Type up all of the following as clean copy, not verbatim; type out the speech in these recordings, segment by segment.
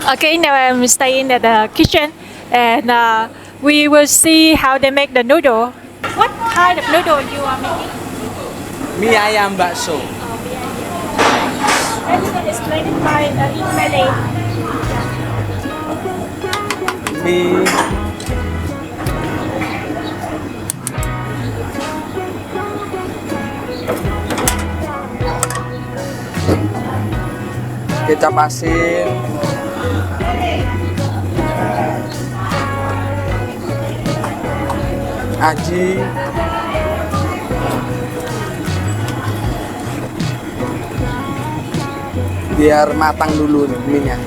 Okay, now I'm staying at the kitchen and we will see how they make the noodle. What kind of noodle you are making? Mie ayam bakso. And you can explain it by in Malay. Mie kecap asin, aji, biar matang dulu nih mie-nya.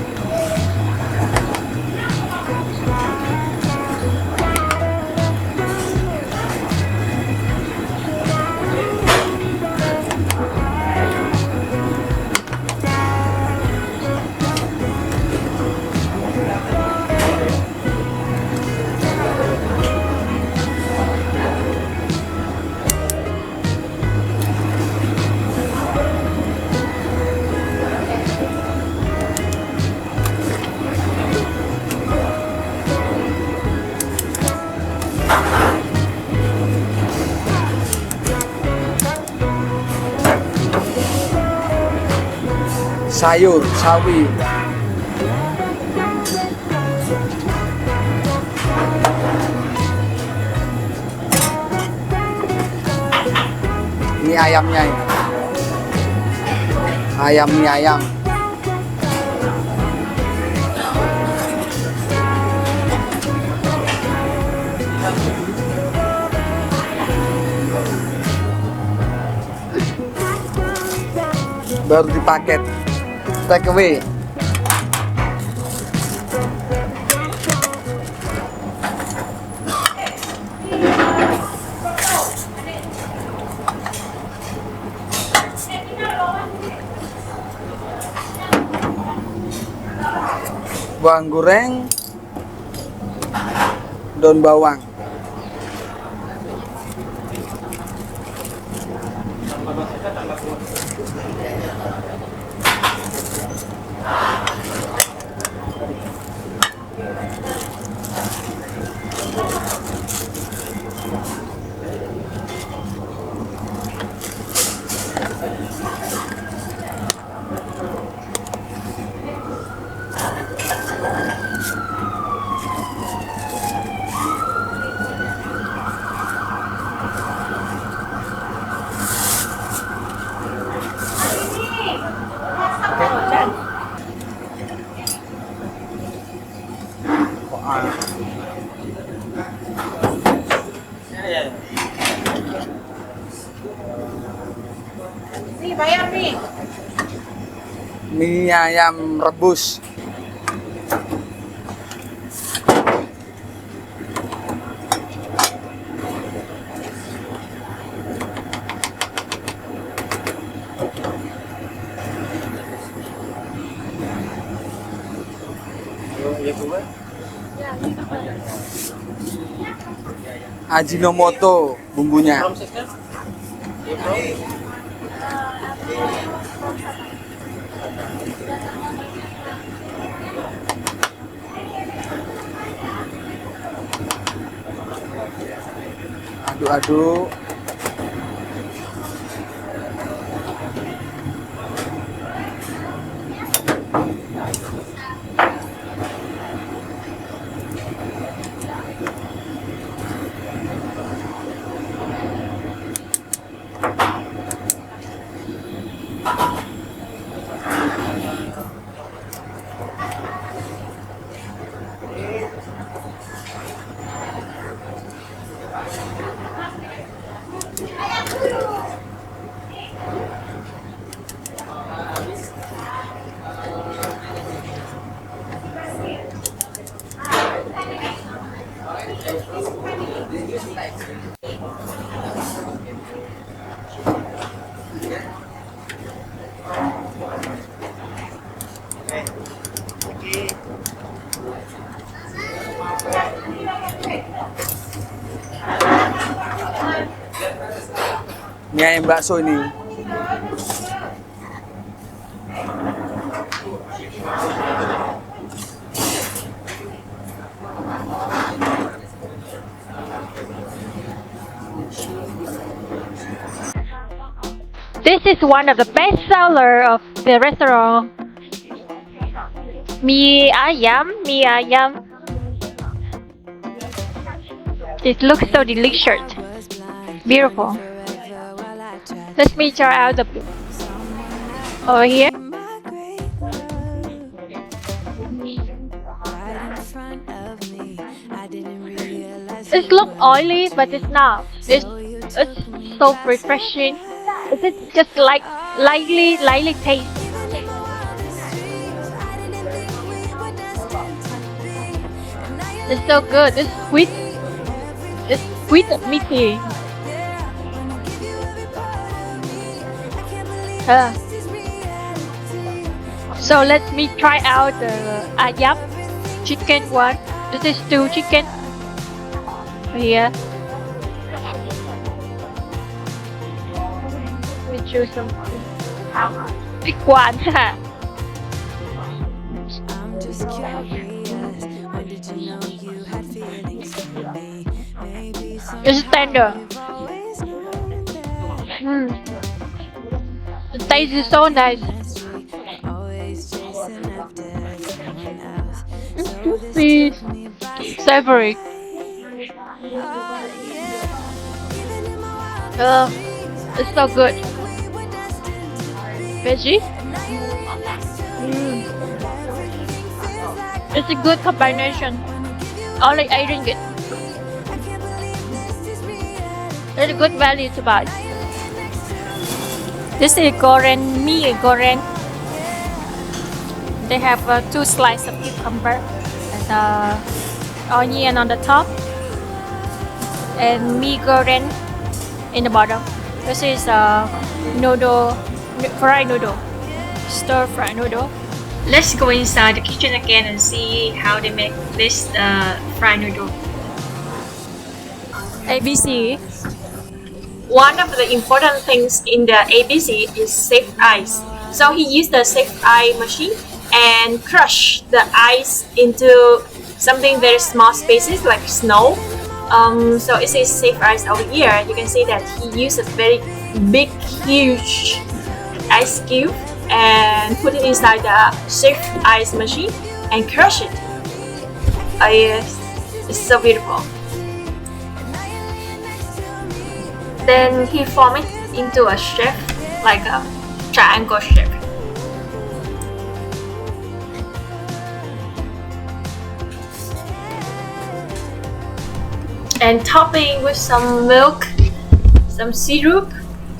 Sayur, sawi, ini ayamnya ini. Ayam mie ayam. Baru dipaket. Take away. Bawang goreng, daun bawang. Nih, bayar nih. Mie ayam rebus. Ajinomoto bumbunya. Aduk-aduk. Mie ayam bakso ini. This is one of the best seller of the restaurant. Mie ayam. It looks so delicious, beautiful. Let me try out the over here. It looks oily, but it's not. It's so refreshing. It's just like lightly taste. It's so good. It's sweet. It's sweet and meaty. So let me try out the ayam chicken one. This is two chicken. Here. Let me choose some. Big one. I'm just curious. When did you know you had feelings for me? Maybe It's tender. The taste is so nice. always chasing after someone else. It's juicy, savory. It's so good. Veggie. It's a good combination. Only 8 ringgit. It's a good value to buy. This is goreng, mie goreng. They have 2 slices of cucumber and onion on the top, and mie goreng in the bottom. This is noodle, fried noodle, stir fried noodle. Let's go inside the kitchen again and see how they make this fried noodle. ABC. One of the important things in the ABC is safe ice. So he used the safe ice machine and crush the ice into something very small spaces like snow. So it says safe ice over here. You can see that he used a very big, huge ice cube and put it inside the safe ice machine and crush it. Yes, it's so beautiful. Then he formed it into a shape, like a triangle shape. And topping with some milk, some syrup,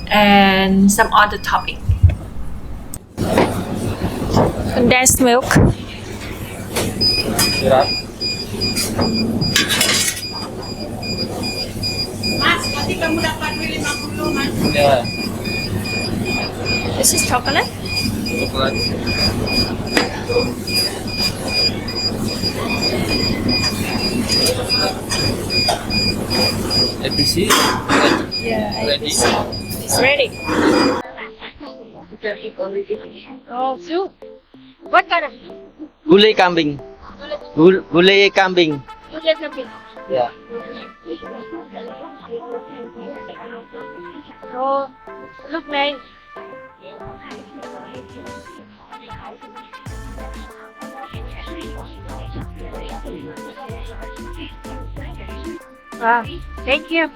and some other topping. Condensed milk. Mas, nanti kamu dapat 50 mas. Ya, This is chocolate. coklat. ABC. Yeah, Ready? it's ready. Oh, soup. What kind of Gulai kambing. Gulai kambing. Ya. Oh, look nice. Wow, thank you.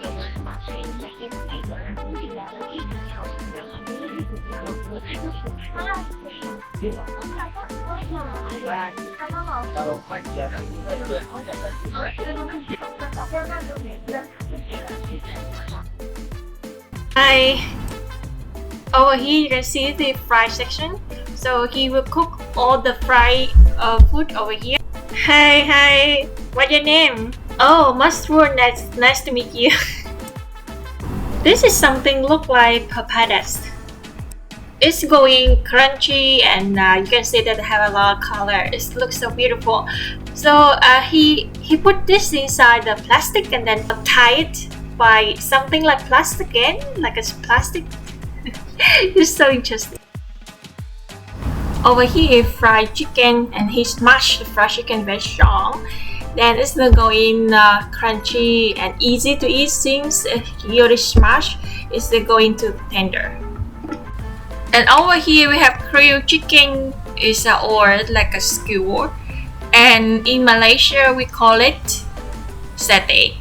Hi. Over here you can see the fry section. So he will cook all the fried food over here. Hi. What's your name? Oh, Nurul. Nice to meet you. This is something look like papadas. It's going crunchy and you can see that they have a lot of color. It looks so beautiful. So he put this inside the plastic and then tie it by something like plastic again, like a plastic. It's so interesting. Over here, fried chicken, and he smashed the fried chicken very strong. Then it's not going crunchy and easy to eat since you already smash. It's going to tender. And over here we have grilled chicken, is or like a skewer, and in Malaysia we call it satay.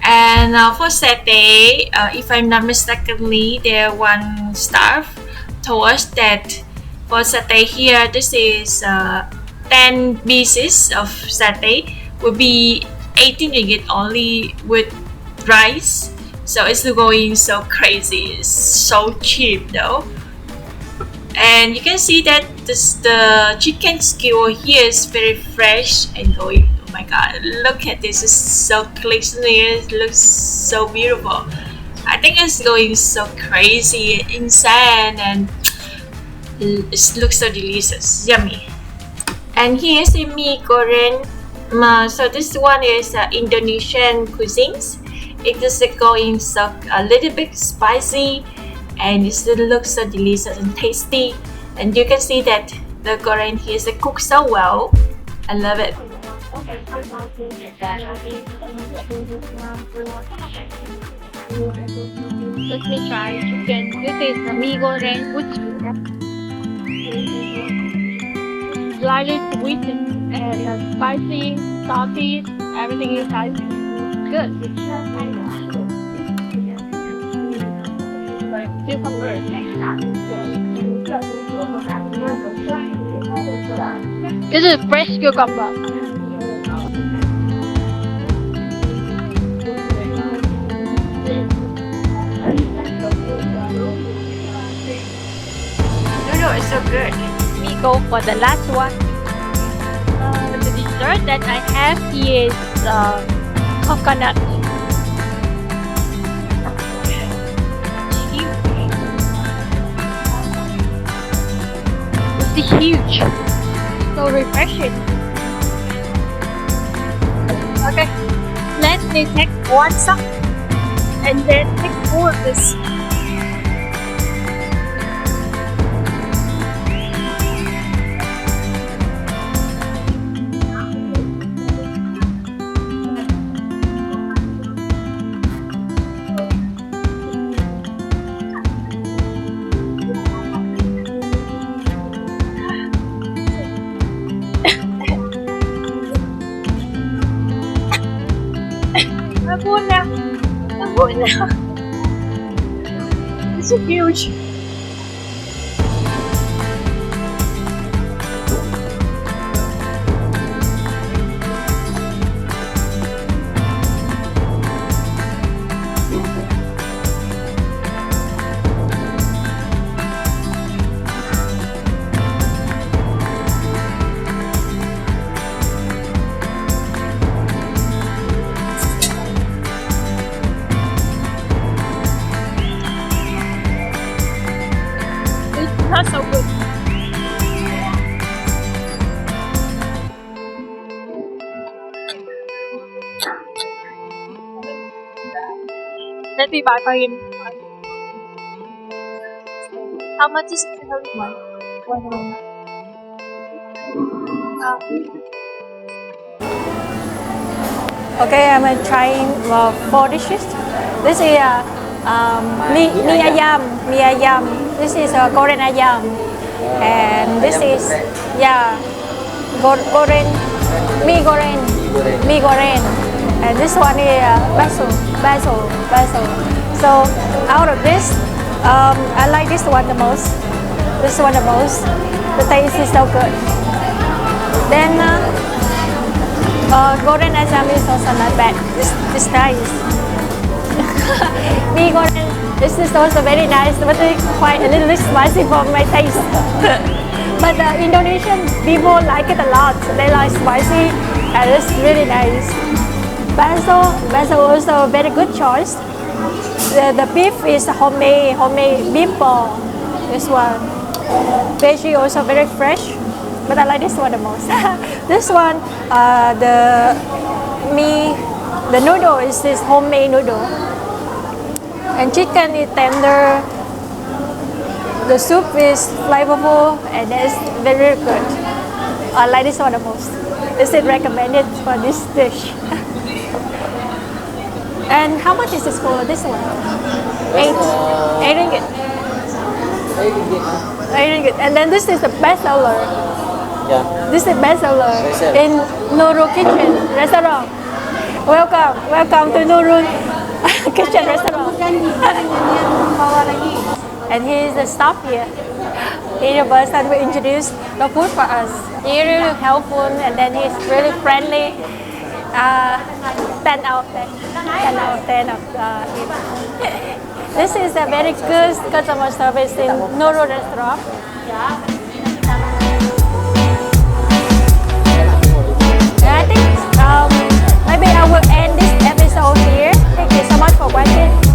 And for satay, if I'm not mistakenly, there one staff told us that for satay here, this is 10 pieces of satay will be 18 ringgit only with rice. So it's going so crazy. It's so cheap though. And you can see that the chicken skewer here is very fresh and going. Oh my god, look at this, it's so glistening, it looks so beautiful. I think it's going so crazy, insane, and it looks so delicious, yummy. And here's the mee goreng. So this one is Indonesian cuisines. It is going so a little bit spicy, and it still looks so delicious and tasty. And you can see that the goreng here is cooked so well. I love it. Let me try chicken. This is the mee goreng, which is slightly sweet and spicy, salty. Everything is spicy. Good. This is fresh cucumber. Noodle is so good. We go for the last one. The dessert that I have here is coconut. It's huge. So refreshing. Okay, let me take one suck and then take more of this. It's so huge. Not so good. Let me buy for him. How much is the one? One. Okay, I'm trying 4 dishes. This is mie ayam. This is goreng ayam, and this is goreng mie goreng, and this one is basil. So out of this, I like this one the most. The taste is so good. Then goreng ayam is also not bad. It's nice. Mie goreng, this is also very nice, but it's quite a little bit spicy for my taste. But Indonesian people like it a lot. They like spicy, and it's really nice. Basil also a very good choice. The beef is homemade beef ball. This one. Veggie also very fresh, but I like this one the most. This one, the noodle is this homemade noodle. And chicken is tender. The soup is flavorful and it's very good. I like this one the most. Is it recommended for this dish? And how much is this for this one? Eight ringgit. 8 ringgit. And then this is the best seller. Yeah. This is best seller Best seller. in Nurul Kitchen Restaurant. Welcome to Nurul Kitchen Restaurant. And he is the staff here. He is the person who introduced the food for us. He really helpful and then he's really friendly. 10 out of 10. 10 out of 10 of him. This is a very good customer service in Nurul restaurant. I think maybe I will end this episode here. Thank you so much for watching.